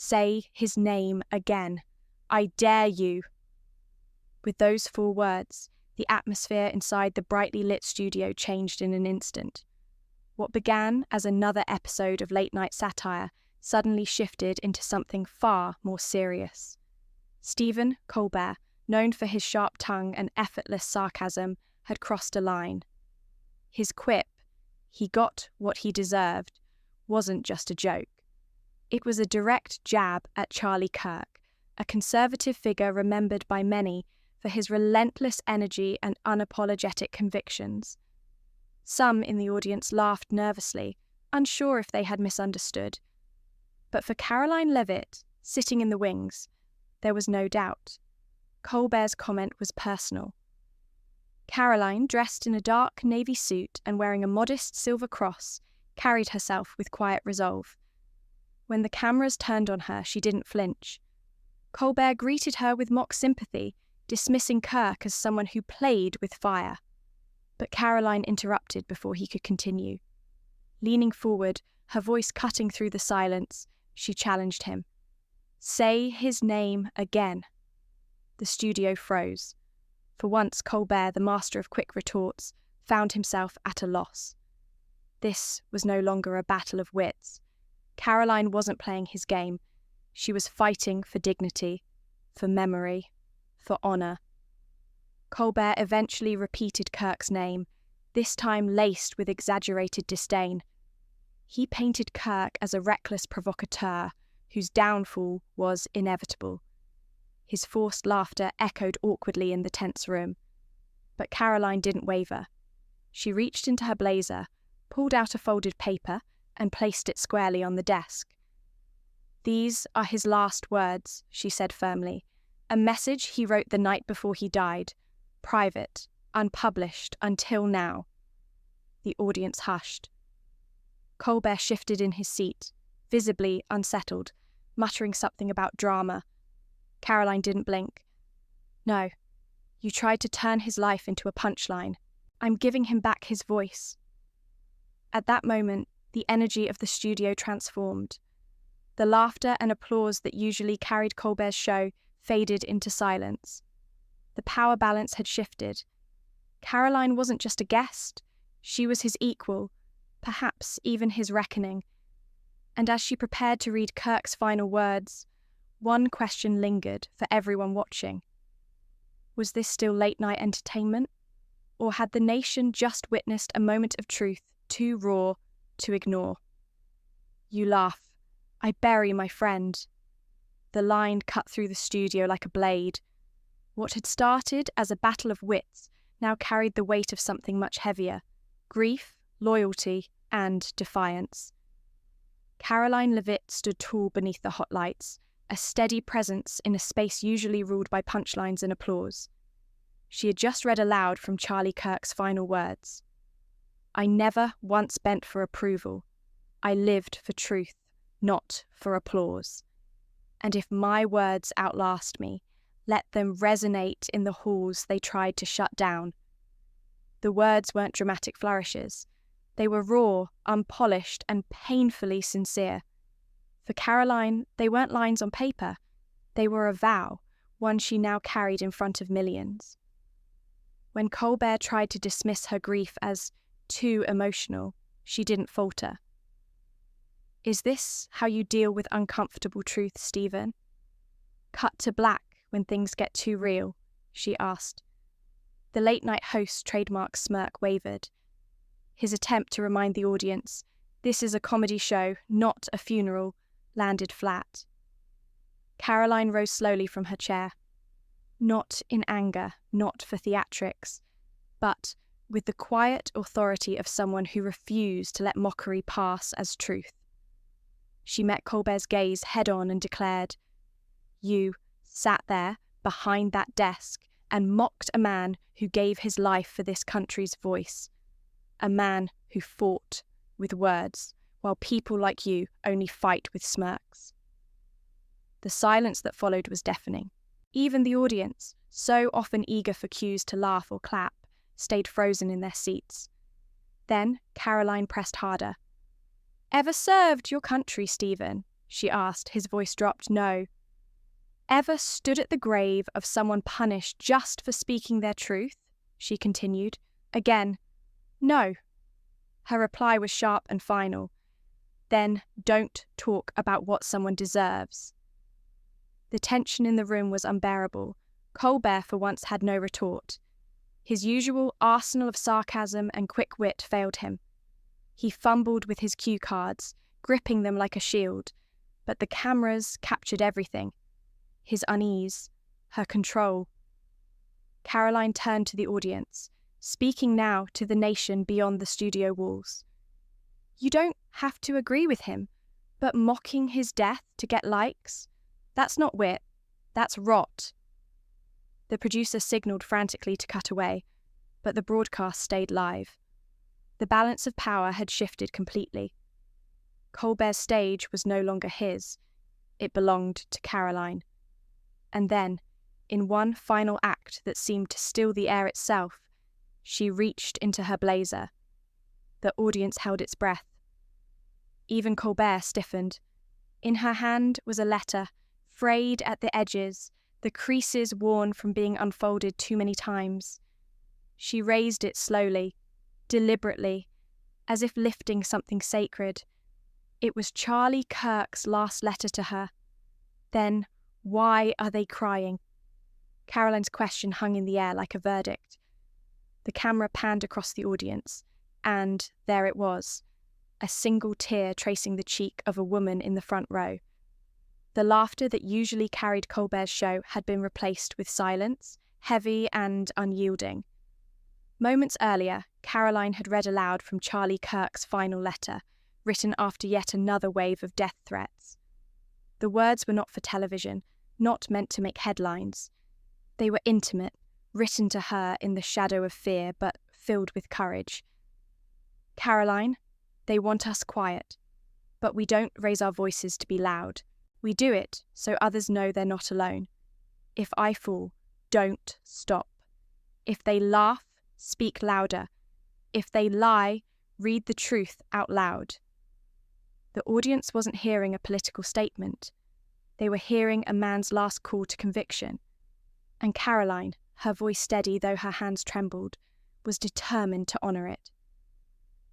Say his name again. I dare you. With those 4 words, the atmosphere inside the brightly lit studio changed in an instant. What began as another episode of late-night satire suddenly shifted into something far more serious. Stephen Colbert, known for his sharp tongue and effortless sarcasm, had crossed a line. His quip, "He got what he deserved," wasn't just a joke. It was a direct jab at Charlie Kirk, a conservative figure remembered by many for his relentless energy and unapologetic convictions. Some in the audience laughed nervously, unsure if they had misunderstood. But for Caroline Levitt, sitting in the wings, there was no doubt. Colbert's comment was personal. Caroline, dressed in a dark navy suit and wearing a modest silver cross, carried herself with quiet resolve. When the cameras turned on her, she didn't flinch. Colbert greeted her with mock sympathy, dismissing Kirk as someone who played with fire. But Caroline interrupted before he could continue. Leaning forward, her voice cutting through the silence, she challenged him. "Say his name again." The studio froze. For once, Colbert, the master of quick retorts, found himself at a loss. This was no longer a battle of wits. Caroline wasn't playing his game. She was fighting for dignity, for memory, for honor. Colbert eventually repeated Kirk's name, this time laced with exaggerated disdain. He painted Kirk as a reckless provocateur whose downfall was inevitable. His forced laughter echoed awkwardly in the tense room. But Caroline didn't waver. She reached into her blazer, pulled out a folded paper, and placed it squarely on the desk. "These are his last words," she said firmly. "A message he wrote the night before he died. Private, unpublished until now." The audience hushed. Colbert shifted in his seat, visibly unsettled, muttering something about drama. Caroline didn't blink. "No, you tried to turn his life into a punchline. I'm giving him back his voice." At that moment, the energy of the studio transformed. The laughter and applause that usually carried Colbert's show faded into silence. The power balance had shifted. Caroline wasn't just a guest, she was his equal, perhaps even his reckoning. And as she prepared to read Kirk's final words, one question lingered for everyone watching. Was this still late-night entertainment? Or had the nation just witnessed a moment of truth too raw to ignore? "You laugh. I bury my friend." The line cut through the studio like a blade. What had started as a battle of wits now carried the weight of something much heavier: grief, loyalty, and defiance. Caroline Levitt stood tall beneath the hot lights, a steady presence in a space usually ruled by punchlines and applause. She had just read aloud from Charlie Kirk's final words. "I never once bent for approval. I lived for truth, not for applause. And if my words outlast me, let them resonate in the halls they tried to shut down." The words weren't dramatic flourishes. They were raw, unpolished, and painfully sincere. For Caroline, they weren't lines on paper. They were a vow, one she now carried in front of millions. When Colbert tried to dismiss her grief as too emotional, she didn't falter. "Is this how you deal with uncomfortable truth, Stephen? Cut to black when things get too real?" she asked. The late-night host's trademark smirk wavered. His attempt to remind the audience, "This is a comedy show, not a funeral," landed flat. Caroline rose slowly from her chair. Not in anger, not for theatrics, but with the quiet authority of someone who refused to let mockery pass as truth. She met Colbert's gaze head-on and declared, "You sat there behind that desk and mocked a man who gave his life for this country's voice. A man who fought with words, while people like you only fight with smirks." The silence that followed was deafening. Even the audience, so often eager for cues to laugh or clap, stayed frozen in their seats. Then Caroline pressed harder. "Ever served your country, Stephen? she asked, his voice dropped. No. Ever stood at the grave of someone punished just for speaking their truth? She continued. Again, no. Her reply was sharp and final. Then don't talk about what someone deserves. The tension in the room was unbearable. Colbert, for once, had no retort. His usual arsenal of sarcasm and quick wit failed him. He fumbled with his cue cards, gripping them like a shield, but the cameras captured everything. His unease, her control. Caroline turned to the audience, speaking now to the nation beyond the studio walls. You don't have to agree with him, but mocking his death to get likes? That's not wit, that's rot. The producer signalled frantically to cut away, but the broadcast stayed live. The balance of power had shifted completely. Colbert's stage was no longer his, it belonged to Caroline. And then, in one final act that seemed to still the air itself, she reached into her blazer. The audience held its breath. Even Colbert stiffened. In her hand was a letter, frayed at the edges, the creases worn from being unfolded too many times. She raised it slowly, deliberately, as if lifting something sacred. It was Charlie Kirk's last letter to her. Then, why are they crying? Caroline's question hung in the air like a verdict. The camera panned across the audience, and there it was, a single tear tracing the cheek of a woman in the front row. The laughter that usually carried Colbert's show had been replaced with silence, heavy and unyielding. Moments earlier, Caroline had read aloud from Charlie Kirk's final letter, written after yet another wave of death threats. The words were not for television, not meant to make headlines. They were intimate, written to her in the shadow of fear, but filled with courage. Caroline, they want us quiet, but we don't raise our voices to be loud. We do it so others know they're not alone. If I fall, don't stop. If they laugh, speak louder. If they lie, read the truth out loud. The audience wasn't hearing a political statement. They were hearing a man's last call to conviction. And Caroline, her voice steady though her hands trembled, was determined to honour it.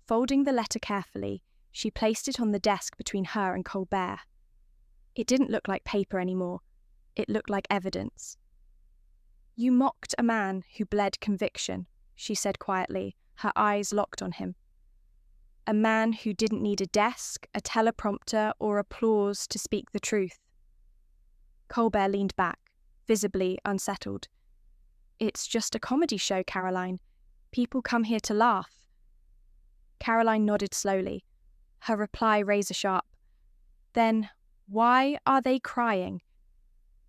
Folding the letter carefully, she placed it on the desk between her and Colbert. It didn't look like paper anymore. It looked like evidence. You mocked a man who bled conviction, she said quietly, her eyes locked on him. A man who didn't need a desk, a teleprompter, or applause to speak the truth. Colbert leaned back, visibly unsettled. It's just a comedy show, Caroline. People come here to laugh. Caroline nodded slowly, her reply razor-sharp. Then, why are they crying?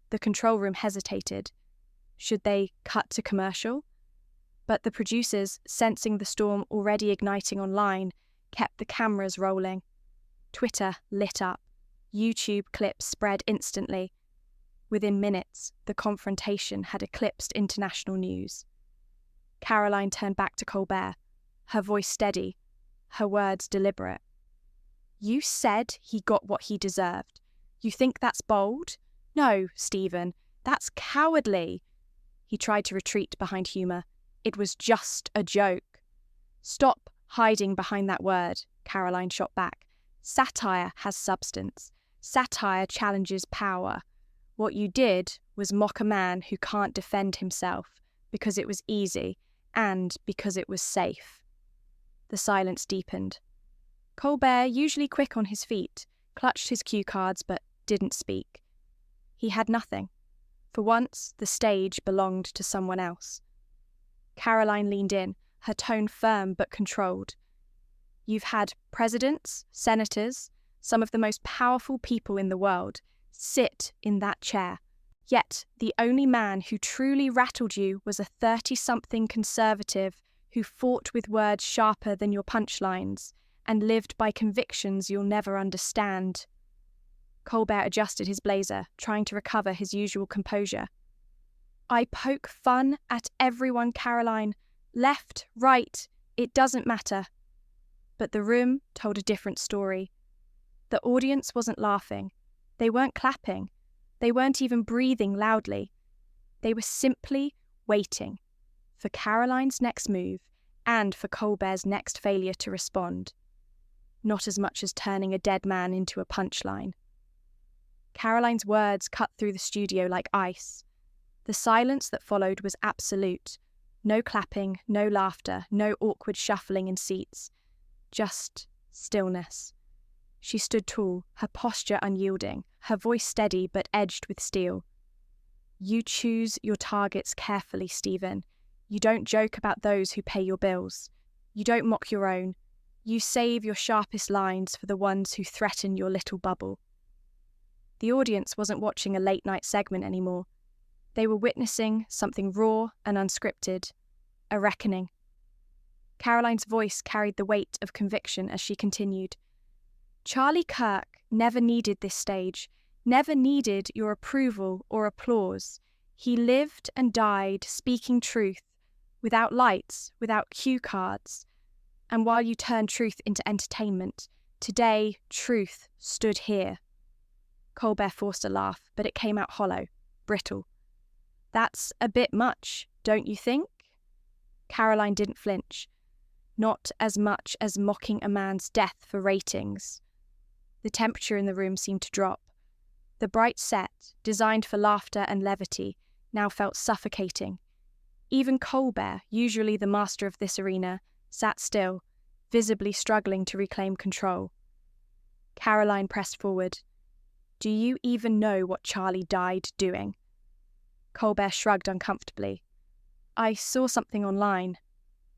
The control room hesitated. Should they cut to commercial? But the producers, sensing the storm already igniting online, kept the cameras rolling. Twitter lit up. YouTube clips spread instantly. Within minutes, the confrontation had eclipsed international news. Caroline turned back to Colbert, her voice steady, her words deliberate. You said he got what he deserved. You think that's bold? No, Stephen, that's cowardly. He tried to retreat behind humour. It was just a joke. Stop hiding behind that word, Caroline shot back. Satire has substance. Satire challenges power. What you did was mock a man who can't defend himself because it was easy and because it was safe. The silence deepened. Colbert, usually quick on his feet, clutched his cue cards but didn't speak. He had nothing. For once, the stage belonged to someone else. Caroline leaned in, her tone firm but controlled. You've had presidents, senators, some of the most powerful people in the world, sit in that chair. Yet the only man who truly rattled you was a 30-something conservative who fought with words sharper than your punchlines and lived by convictions you'll never understand. Colbert adjusted his blazer, trying to recover his usual composure. I poke fun at everyone, Caroline. Left, right, it doesn't matter. But the room told a different story. The audience wasn't laughing. They weren't clapping. They weren't even breathing loudly. They were simply waiting for Karoline's next move and for Colbert's next failure to respond, not as much as turning a dead man into a punchline. Karoline's words cut through the studio like ice. The silence that followed was absolute. No clapping, no laughter, no awkward shuffling in seats. Just stillness. She stood tall, her posture unyielding, her voice steady but edged with steel. You choose your targets carefully, Stephen. You don't joke about those who pay your bills. You don't mock your own. You save your sharpest lines for the ones who threaten your little bubble. The audience wasn't watching a late-night segment anymore. They were witnessing something raw and unscripted, a reckoning. Karoline's voice carried the weight of conviction as she continued. Charlie Kirk never needed this stage, never needed your approval or applause. He lived and died speaking truth, without lights, without cue cards. And while you turned truth into entertainment, today truth stood here. Colbert forced a laugh, but it came out hollow, brittle. That's a bit much, don't you think? Karoline didn't flinch. Not as much as mocking a man's death for ratings. The temperature in the room seemed to drop. The bright set, designed for laughter and levity, now felt suffocating. Even Colbert, usually the master of this arena, sat still, visibly struggling to reclaim control. Karoline pressed forward. Do you even know what Charlie died doing? Colbert shrugged uncomfortably. I saw something online.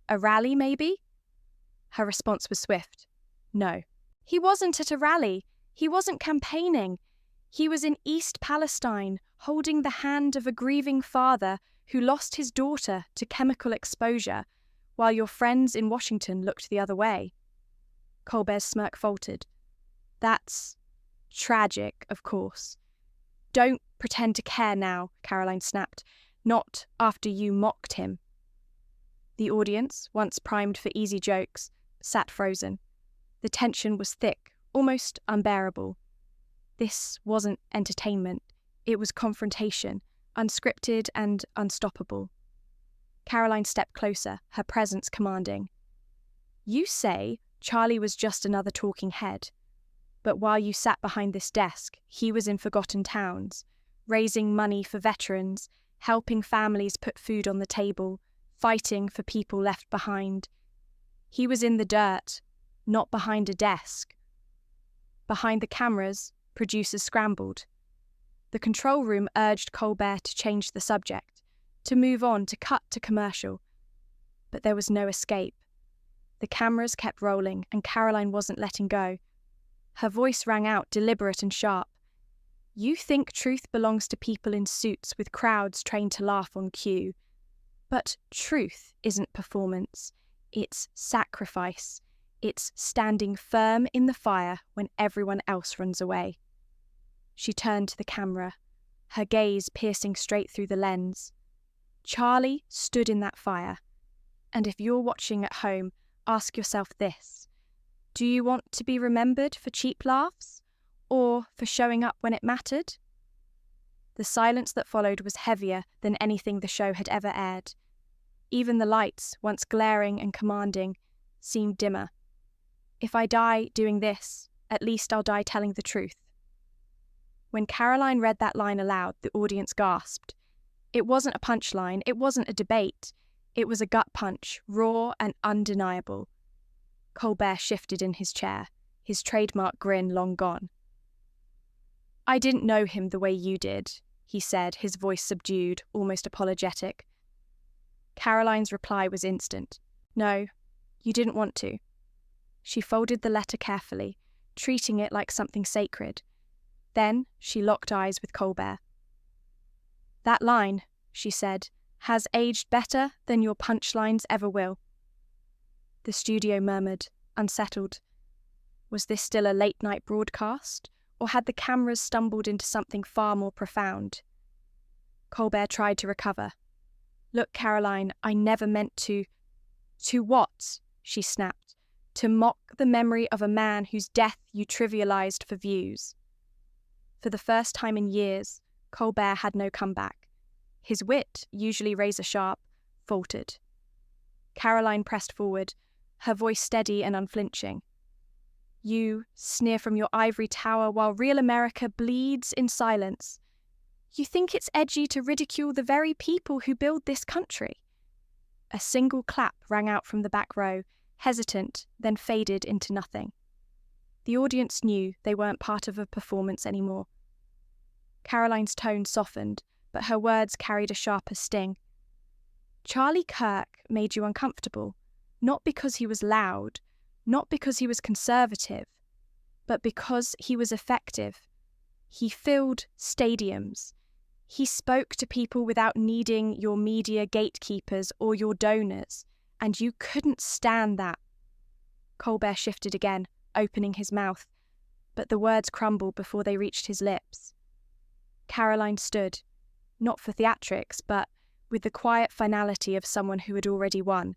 A rally, maybe? Her response was swift. No. He wasn't at a rally. He wasn't campaigning. He was in East Palestine, holding the hand of a grieving father who lost his daughter to chemical exposure, while your friends in Washington looked the other way. Colbert's smirk faltered. That's tragic, of course. Don't pretend to care now, Karoline snapped. Not after you mocked him. The audience, once primed for easy jokes, sat frozen. The tension was thick, almost unbearable. This wasn't entertainment. It was confrontation, unscripted and unstoppable. Karoline stepped closer, her presence commanding. You say Charlie was just another talking head. But while you sat behind this desk, he was in forgotten towns, raising money for veterans, helping families put food on the table, fighting for people left behind. He was in the dirt, not behind a desk. Behind the cameras, producers scrambled. The control room urged Colbert to change the subject, to move on, to cut to commercial. But there was no escape. The cameras kept rolling, and Karoline wasn't letting go. Her voice rang out, deliberate and sharp. You think truth belongs to people in suits with crowds trained to laugh on cue. But truth isn't performance. It's sacrifice. It's standing firm in the fire when everyone else runs away. She turned to the camera, her gaze piercing straight through the lens. Charlie stood in that fire. And if you're watching at home, ask yourself this. Do you want to be remembered for cheap laughs, or for showing up when it mattered? The silence that followed was heavier than anything the show had ever aired. Even the lights, once glaring and commanding, seemed dimmer. If I die doing this, at least I'll die telling the truth. When Karoline read that line aloud, the audience gasped. It wasn't a punchline, it wasn't a debate. It was a gut punch, raw and undeniable. Colbert shifted in his chair, his trademark grin long gone. I didn't know him the way you did, he said, his voice subdued, almost apologetic. Karoline's reply was instant. No, you didn't want to. She folded the letter carefully, treating it like something sacred. Then she locked eyes with Colbert. That line, she said, has aged better than your punchlines ever will. The studio murmured, unsettled. Was this still a late-night broadcast, or had the cameras stumbled into something far more profound? Colbert tried to recover. Look, Karoline, I never meant to... To what? She snapped. To mock the memory of a man whose death you trivialized for views. For the first time in years, Colbert had no comeback. His wit, usually razor-sharp, faltered. Caroline pressed forward, her voice steady and unflinching. You sneer from your ivory tower while real America bleeds in silence. You think it's edgy to ridicule the very people who build this country. A single clap rang out from the back row, hesitant, then faded into nothing. The audience knew they weren't part of a performance anymore. Caroline's tone softened, but her words carried a sharper sting. Charlie Kirk made you uncomfortable, not because he was loud, not because he was conservative, but because he was effective. He filled stadiums. He spoke to people without needing your media gatekeepers or your donors, and you couldn't stand that. Colbert shifted again, opening his mouth, but the words crumbled before they reached his lips. Caroline stood, not for theatrics, but with the quiet finality of someone who had already won.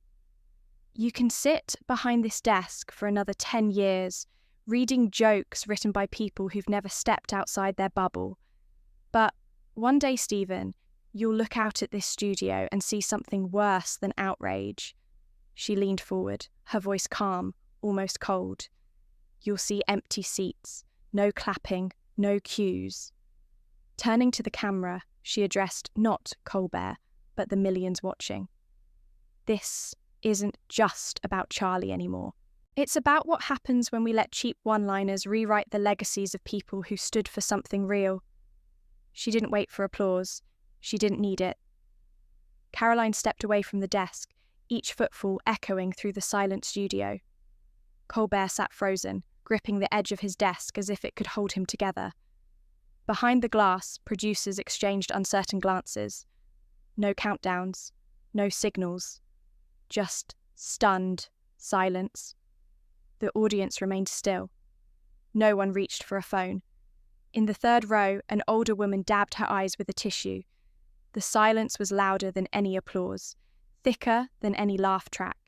You can sit behind this desk for another 10 years, reading jokes written by people who've never stepped outside their bubble. But one day, Stephen, you'll look out at this studio and see something worse than outrage. She leaned forward, her voice calm, almost cold. You'll see empty seats, no clapping, no cues. Turning to the camera, she addressed not Colbert, but the millions watching. This isn't just about Charlie anymore. It's about what happens when we let cheap one-liners rewrite the legacies of people who stood for something real. She didn't wait for applause. She didn't need it. Caroline stepped away from the desk, each footfall echoing through the silent studio. Colbert sat frozen, gripping the edge of his desk as if it could hold him together. Behind the glass, producers exchanged uncertain glances. No countdowns, no signals. Just stunned silence. The audience remained still. No one reached for a phone. In the third row, an older woman dabbed her eyes with a tissue. The silence was louder than any applause, thicker than any laugh track.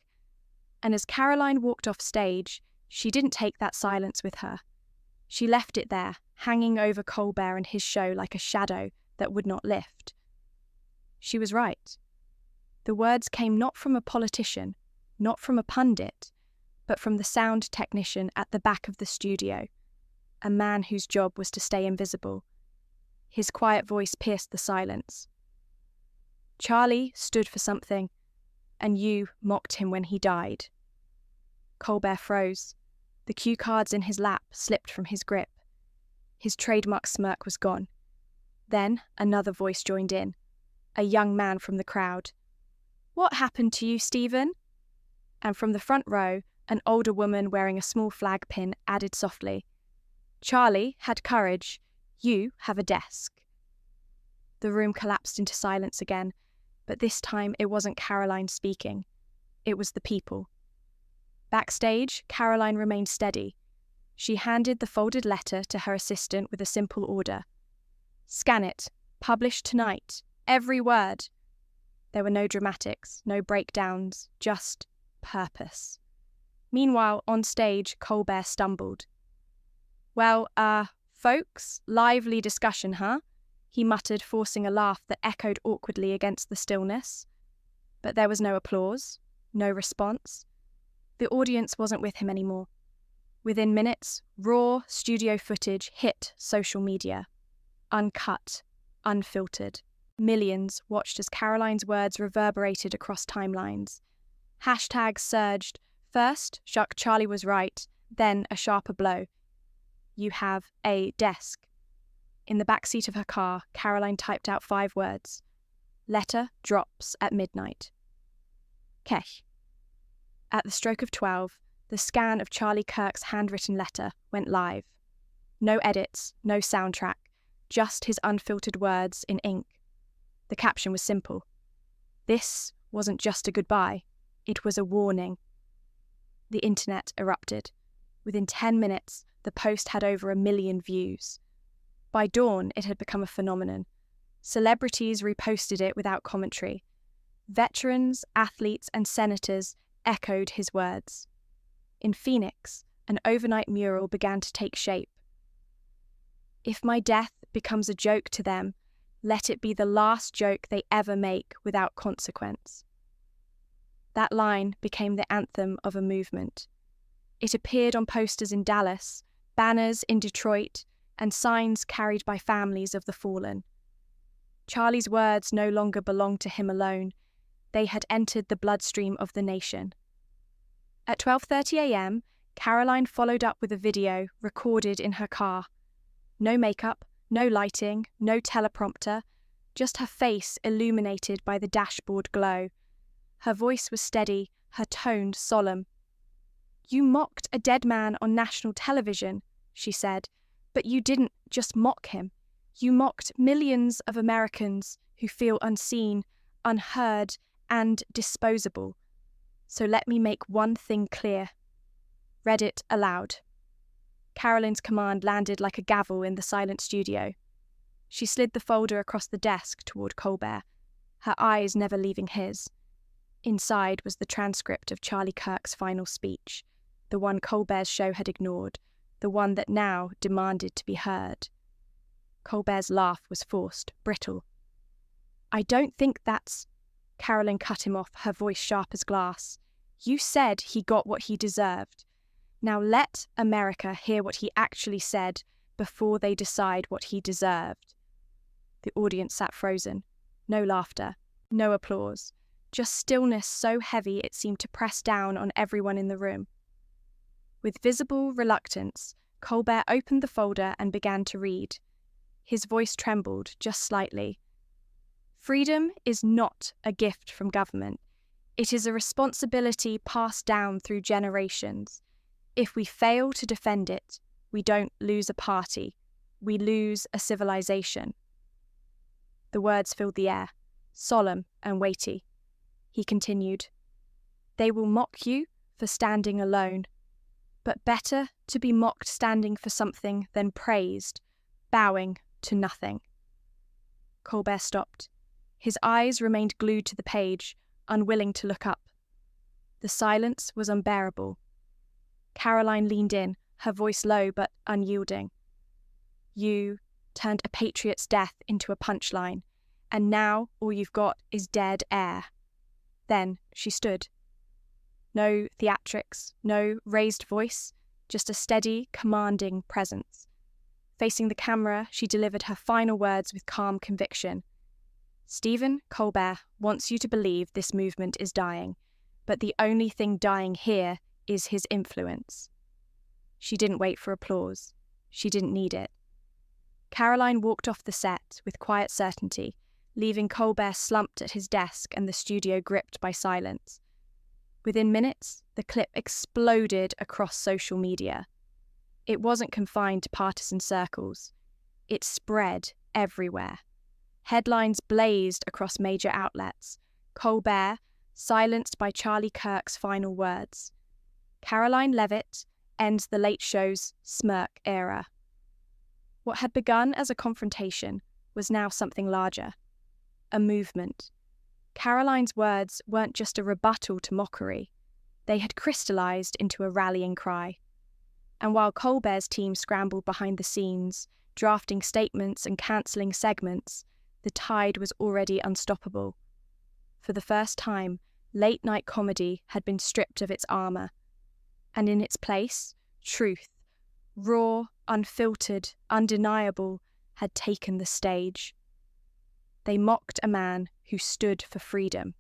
And as Caroline walked off stage, she didn't take that silence with her. She left it there, hanging over Colbert and his show like a shadow that would not lift. She was right. The words came not from a politician, not from a pundit, but from the sound technician at the back of the studio, a man whose job was to stay invisible. His quiet voice pierced the silence. Charlie stood for something, and you mocked him when he died. Colbert froze. The cue cards in his lap slipped from his grip. His trademark smirk was gone. Then another voice joined in, a young man from the crowd. What happened to you, Stephen? And from the front row, an older woman wearing a small flag pin added softly, Charlie had courage. You have a desk. The room collapsed into silence again, but this time it wasn't Caroline speaking. It was the people. Backstage, Caroline remained steady. She handed the folded letter to her assistant with a simple order. Scan it. Publish tonight. Every word. There were no dramatics, no breakdowns, just purpose. Meanwhile, on stage, Colbert stumbled. Well, folks, lively discussion, huh? He muttered, forcing a laugh that echoed awkwardly against the stillness. But there was no applause, no response. The audience wasn't with him anymore. Within minutes, raw studio footage hit social media. Uncut, unfiltered. Millions watched as Caroline's words reverberated across timelines. Hashtags surged. First, Shuck Charlie was right, then a sharper blow. You have a desk. In the back seat of her car, Caroline typed out 5 words. Letter drops at midnight. Kech. At the stroke of 12, the scan of Charlie Kirk's handwritten letter went live. No edits, no soundtrack, just his unfiltered words in ink. The caption was simple. This wasn't just a goodbye, it was a warning. The internet erupted. Within 10 minutes, the post had over 1 million views. By dawn, it had become a phenomenon. Celebrities reposted it without commentary. Veterans, athletes, and senators echoed his words. In Phoenix, an overnight mural began to take shape. If my death becomes a joke to them, let it be the last joke they ever make without consequence. That line became the anthem of a movement. It appeared on posters in Dallas, banners in Detroit, and signs carried by families of the fallen. Charlie's words no longer belonged to him alone. They had entered the bloodstream of the nation. At 12:30 a.m., Caroline followed up with a video recorded in her car. No makeup, no lighting, no teleprompter, just her face illuminated by the dashboard glow. Her voice was steady, her tone solemn. "You mocked a dead man on national television," she said, "but you didn't just mock him. You mocked millions of Americans who feel unseen, unheard, and disposable. So let me make one thing clear." Read it aloud. Caroline's command landed like a gavel in the silent studio. She slid the folder across the desk toward Colbert, her eyes never leaving his. Inside was the transcript of Charlie Kirk's final speech, the one Colbert's show had ignored, the one that now demanded to be heard. Colbert's laugh was forced, brittle. "I don't think that's—" Caroline cut him off, her voice sharp as glass. "You said he got what he deserved. Now let America hear what he actually said before they decide what he deserved." The audience sat frozen. No laughter, no applause, just stillness so heavy it seemed to press down on everyone in the room. With visible reluctance, Colbert opened the folder and began to read. His voice trembled just slightly. "Freedom is not a gift from government. It is a responsibility passed down through generations. If we fail to defend it, we don't lose a party, we lose a civilization." The words filled the air, solemn and weighty. He continued, "They will mock you for standing alone, but better to be mocked standing for something than praised, bowing to nothing." Colbert stopped. His eyes remained glued to the page, unwilling to look up. The silence was unbearable. Caroline leaned in, her voice low but unyielding. "You turned a patriot's death into a punchline, and now all you've got is dead air." Then she stood. No theatrics, no raised voice, just a steady, commanding presence. Facing the camera, she delivered her final words with calm conviction. "Stephen Colbert wants you to believe this movement is dying, but the only thing dying here is his influence." She didn't wait for applause. She didn't need it. Caroline walked off the set with quiet certainty, leaving Colbert slumped at his desk and the studio gripped by silence. Within minutes, the clip exploded across social media. It wasn't confined to partisan circles. It spread everywhere. Headlines blazed across major outlets. Colbert, silenced by Charlie Kirk's final words. Caroline Leavitt ends the Late Show's smirk era. What had begun as a confrontation was now something larger. A movement. Caroline's words weren't just a rebuttal to mockery. They had crystallized into a rallying cry. And while Colbert's team scrambled behind the scenes, drafting statements and cancelling segments, the tide was already unstoppable. For the first time, late-night comedy had been stripped of its armour, and in its place, truth, raw, unfiltered, undeniable, had taken the stage. They mocked a man who stood for freedom.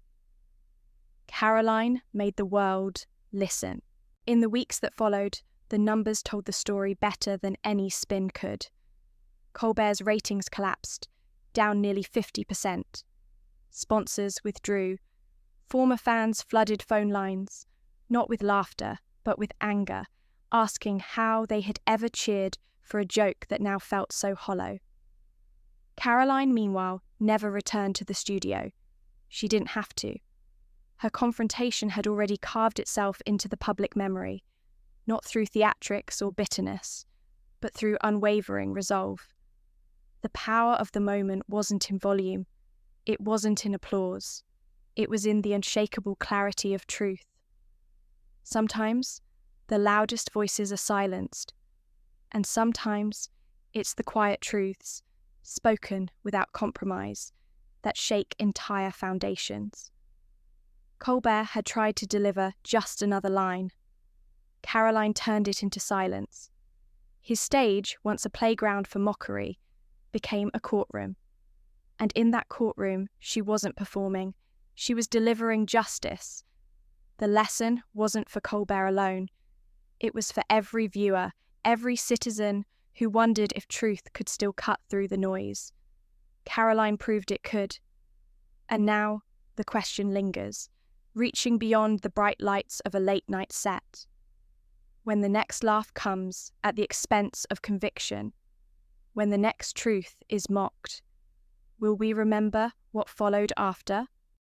Caroline made the world listen. In the weeks that followed, the numbers told the story better than any spin could. Colbert's ratings collapsed, down nearly 50%. Sponsors withdrew. Former fans flooded phone lines, not with laughter, but with anger, asking how they had ever cheered for a joke that now felt so hollow. Caroline, meanwhile, never returned to the studio. She didn't have to. Her confrontation had already carved itself into the public memory, not through theatrics or bitterness, but through unwavering resolve. The power of the moment wasn't in volume. It wasn't in applause. It was in the unshakable clarity of truth. Sometimes, the loudest voices are silenced, and sometimes It's the quiet truths, spoken without compromise, that shake entire foundations. Colbert had tried to deliver just another line. Caroline turned it into silence. His stage, once a playground for mockery, became a courtroom. And in that courtroom, she wasn't performing. She was delivering justice. The lesson wasn't for Colbert alone. It was for every viewer, every citizen who wondered if truth could still cut through the noise. Caroline proved it could. And now the question lingers, reaching beyond the bright lights of a late-night set. When the next laugh comes at the expense of conviction, when the next truth is mocked, will we remember what followed after?